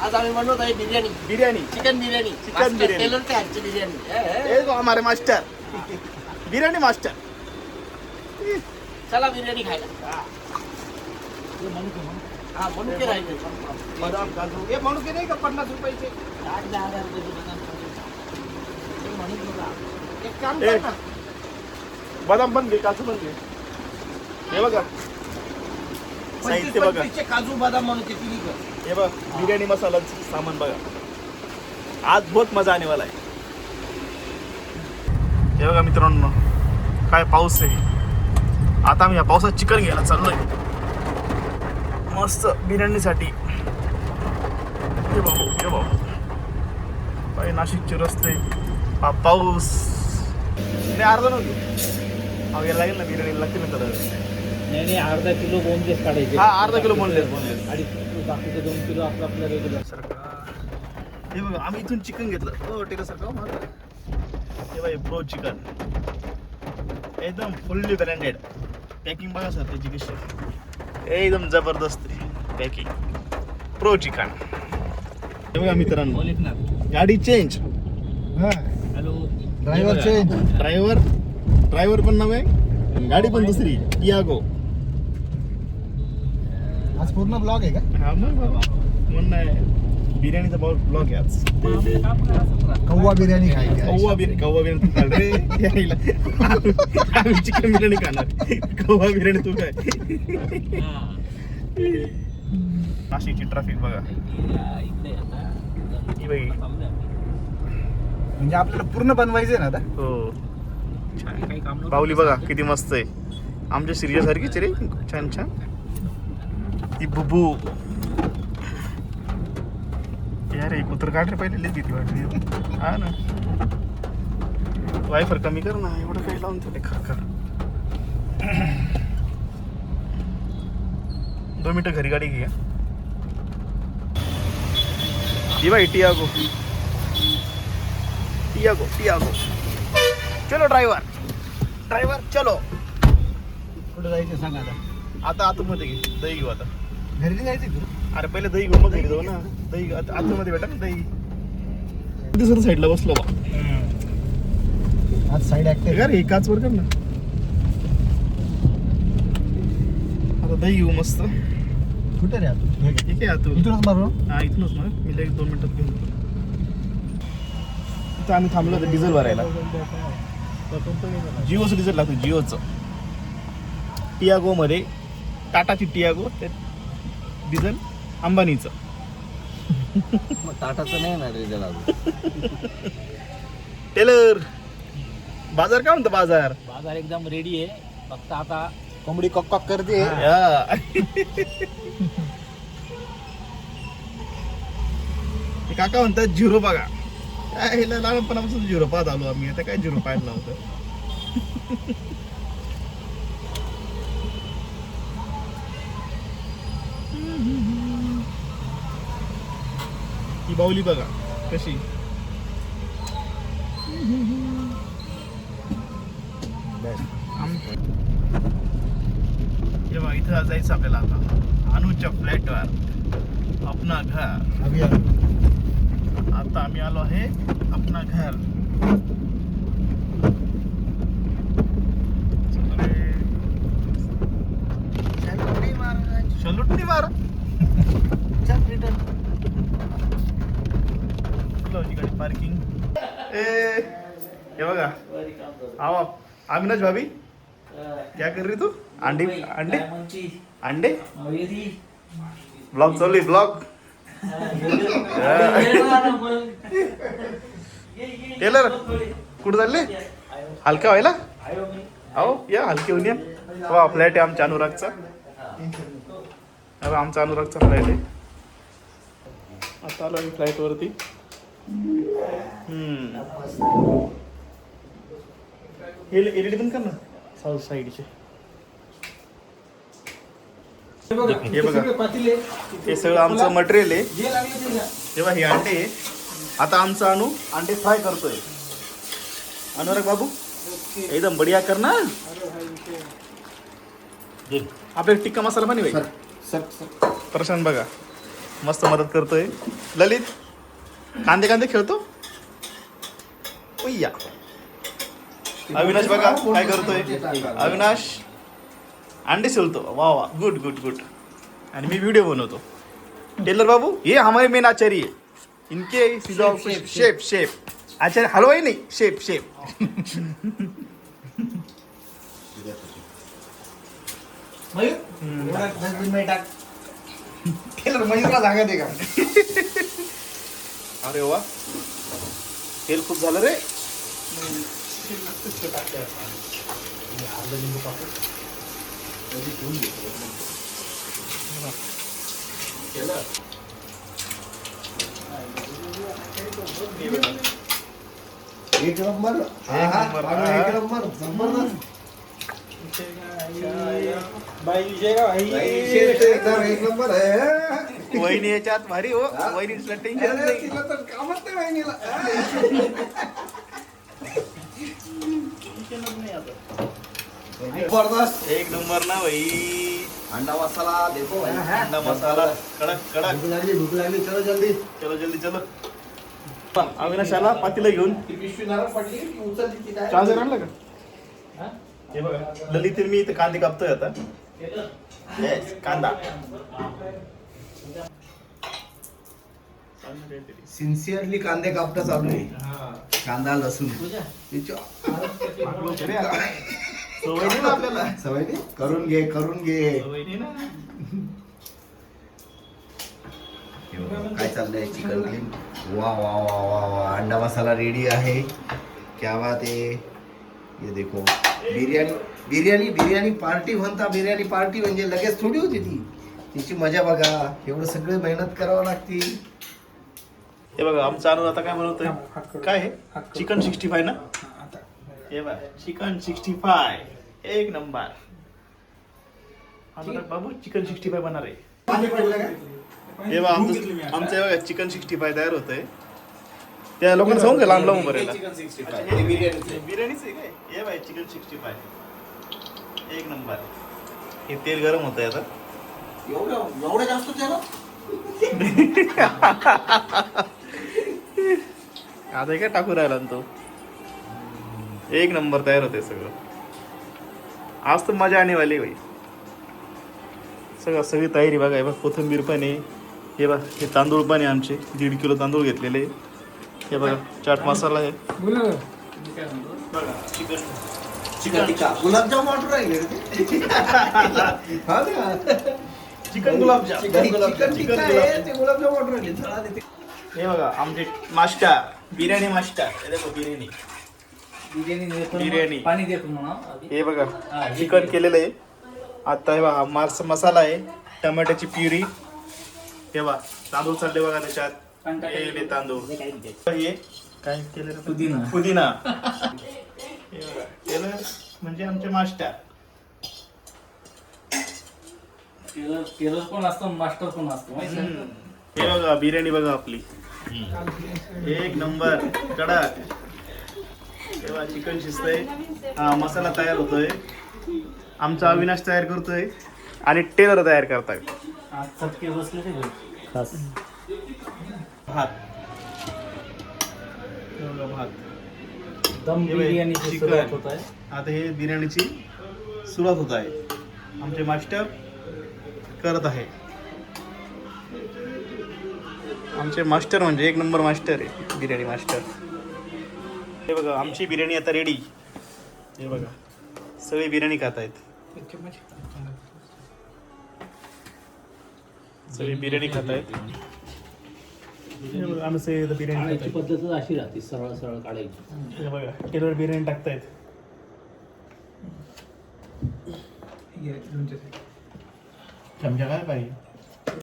आज आम्ही बनवत आहे बिर्याणी बिर्याणी चिकन बिर्याणी चिकन बिर्याणी टेलरच्या हातची बिर्याणी ये गो हमारे मास्टर बिर्याणी मास्टर चला बिर्याणी खायला हा म्हणून के राहिले बदाम काजू हे म्हणून की नाही का 50 रुपयाचे 8-10 रुपयाची बदाम खायला. ते म्हणून तुला. एक काम ए. कर ना बदाम पण घे काजू पण घे हे बघा साहित्य बघा 25 काजू बदाम म्हणून ते तिन्ही कर हे बघ बिर्याणी मसाला सामान बघा आज बहुत मजा आने वाला आहे हे बघा मित्रांनो काय पाऊस आहे आता आम्ही या पावसात चिकन घ्यायला चाललोय मस्त बिर्याणीसाठी हे भाऊ बाई नाशिकचे रस्ते हा पाऊस नाही अर्धा नव्हतं यायला लागेल ना बिर्याणी लागते ना तर नाही अर्धा किलो बोनलेस काढायचे हा अर्धा किलो बोनलेस 2.5 किलो बाकीचे 2 किलो आपलं रेग्युलर हे बघा आम्ही इथून चिकन घेतलं हो टेलर सारखं हे बाई प्रो चिकन एकदम फुल्ली ब्रँडेड पॅकिंग बघा सर त्याची कशी एकदम जबरदस्त पॅकिंग प्रो चिकन हे बघा मित्रांनो गाडी change hello driver change driver पण नव्हे गाडी पण दुसरी टियागो आज पूर्ण ब्लॉग आहे का हा मग बाबा म्हणणं आहे बिर्याणीचा ब्लॉग आहे आज कव्वा बिर्याणी खायची आहे. कव्वा बिर्याणी तू खाल रे यायला. आम्ही चिकन बिर्याणी खाणार कव्वा बिर्याणी तू काय नाशिकची ट्रॅफिक बघा ही बाई म्हणजे आपल्याला पूर्ण बनवायचं ना आता हो पावली बघा किती मस्त आहे आमच्या सिरियासारखीच रे छान छान ती बुबू यार एक कुत्र काढ रे पहिले भीती वाटली हा ना वायफर कमी कर ना एवढं काही लावून तुला खर 2 मिनिटं घरी गाडी घे ही बाई टियागो चलो ड्रायव्हर चलो कुठे जायचं सांग आता आता आतमध्ये घे दही घेऊ आता घरी नाही जायचं तुला अरे पहिले दही घेऊ मग घरी जाऊ ना दही आतमध्ये भेटा ना दही दुसऱ्या साईडला बसलो बा आज साईड ऍक्टिव्ह अरे एकाच वर कर ना आता दही घेऊ मस्त कुठे रे आता ठीक आहे आतून इथूनच मारू हा इथूनच ना मी लगेच 2 मिनिटात घेऊन येतो. इथं आम्ही थांबलो होतो डिझेल भरायला जिओचं डिझेल लागतो जिओचं टियागोमध्ये टाटाची टियागो ते डिझेल अंबानीचं टाटाचं नाही ना रे त्याला टेलर बाजार काय म्हणतो बाजार बाजार एकदम रेडी आहे फक्त आता कोंबडी कॉक कॉक करते या. ते काका म्हणतात झिरो बघा काय हिला लहानपणापासून झिरो पाहत आलो आम्ही आता काय झिरो पाहायला नव्हतं ही बाहुली बघा कशी तेव्हा इथं जायचं आपल्याला आता अनुच्या फ्लॅटवर अपना घर अभि आता आम्ही आलो आहे अपना घर सलूट नाही मारा गाडी पार्किंग हे बघा आओ अविनाश भाभी क्या कर रही तू अंडे अंडे अंडे ब्लॉग चालू ब्लॉग टेलर कुठं चालले हलका व्हायला अहो या हलके होऊन या वा फ्लॅट आहे आमच्या अनुरागचा आमचा अनुरागचा फ्लॅट आहे आता आलो आम्ही फ्लाईटवरती एलईडी पण कर ना साऊथ साईडचे हे बघा हे सगळं आमचं मटेरियल आहे तेव्हा हे अंडे आहे आता आमचा अनु अंडे फ्राय करतोय अनुराग बाबू एकदम बढिया कर ना आपल्याला टिक्का मसाला पण आहे प्रशांत बघा मस्त मदत करतोय. ललित कांदे कांदे खेळतो. उय्या. अविनाश बघा काय करतोय. अविनाश अंडे सोलतो. वा वा, गुड गुड गुड. आणि मी व्हिडिओ बनवतो. टेलर बाबू ये हमारे मेन आचार्य है. इनके शेफ शेफ आचार्य हलवाई नहीं, शेफ शेफ. टेलर मयूरला जागा दे का. अरे वा, तेल खूप झालं रे. एक नंबर. एक नंबर जबरदस्त. एक नंबर आहे. वहिनी याच्यात भारी हो. वहिनीला टेन्शन नाही. तिला तर कामच नाही वहिनीला. जबरदस्त. एक नंबर ना भाई. अंडा मसाला देखो. अंडा मसाला कडक कडक. भूक लागली चलो जल्दी. चलो जल्दी चलो. अविनाशाला पातीला घेऊन चार्जर आणला का. हे बघा ललित मी इथे कांदे कापतोय आता. येस कांदा. सिन्सिअरली कांदे कापता चालू आहे. कांदा लसूण सवय नाही ना आपल्याला. सवय नाही. करून घे करून घे. सवय नाही ना. काय चाललंय चिकन क्लीन. वा वा वा वा वा. अंडा मसाला रेडी आहे. क्या बात आहे. ये देखो बिर्याणी बिर्याणी बिर्याणी पार्टी म्हणता. बिर्याणी पार्टी म्हणजे लगेच थोडी होती ती. तिची मजा बघा. एवढं सगळं मेहनत करावं लागते. हे बघा आमचा अनुज आता काय बनवतोय. काय आहे चिकन 65 ना. हे बघा चिकन 65 एक नंबर. आम्हाला बाबू चिकन 65 बनणार आहे. हे बघा आमचं बघा चिकन 65 तयार होतंय. त्या लोकांना सांगू का लांब लांब बरेला बिर्याणीच आहे काय. हे बाय चिकन 65 एक नंबर. हे तेल गरम होतंय आता. एवढं जास्त त्याला आता हे काय टाकू राहिला ना तो. एक नंबर तयार होते सगळं. आज तर मजा आने वाली भाई. सगळी तयारी बघा. हे बघ कोथिंबीर पण आहे. हे बघ हे तांदूळ पण आहे आमचे. 1.5 किलो तांदूळ घेतलेले. हे बघा चाट मसाला आहे. चिकन चिकन टिक्का गुलाबजाम ऑर्डर राहिले. चिकन गुलाबजाम. चिकन आहे ते गुलाबजाम ऑर्डर राहिले. हे बघा आमचे मास्टर बिर्याणी मास्टर. हे देखो बिर्याणी बिर्याणी पाणी देतो म्हणा. हे बघा चिकन केलेलं आहे. आता हे बघा मसाला आहे. टमाट्याची प्युरी. हे बघा तांदूळ चालले बघा त्याच्यात. हे तांदूळ हे काय केलेलं पुदिना. हे बघा केलं म्हणजे आमचे मास्टर. टेलर पण असतो मास्टर पण असतो. हे बघा बिर्याणी बघा आपली एक नंबर कडक. तेव्हा चिकन शिजतंय. हा मसाला तयार होतोय. आमचा अविनाश तयार करतोय आणि टेलर तयार करताय. आज चटके बसले ते खास. भात. भात दम बिर्याणीची सुरुवात होत आहे. आता हे बिर्याणीची सुरुवात होत आहे. आमचे मास्टर करत आहे. आमचे मास्टर म्हणजे एक नंबर मास्टर आहे. बिर्याणी मास्टर. हे बघा आमची बिर्याणी आता रेडी. हे बघा सगळे बिर्याणी खात आहेत. सगळे बिर्याणी खात आहेत. आमचे बिर्याणी खायची पद्धतच अशी राहते. सरळ सरळ काढायची. हे बघा टेलर बिर्याणी टाकतायत. चमचा काय पाहिजे.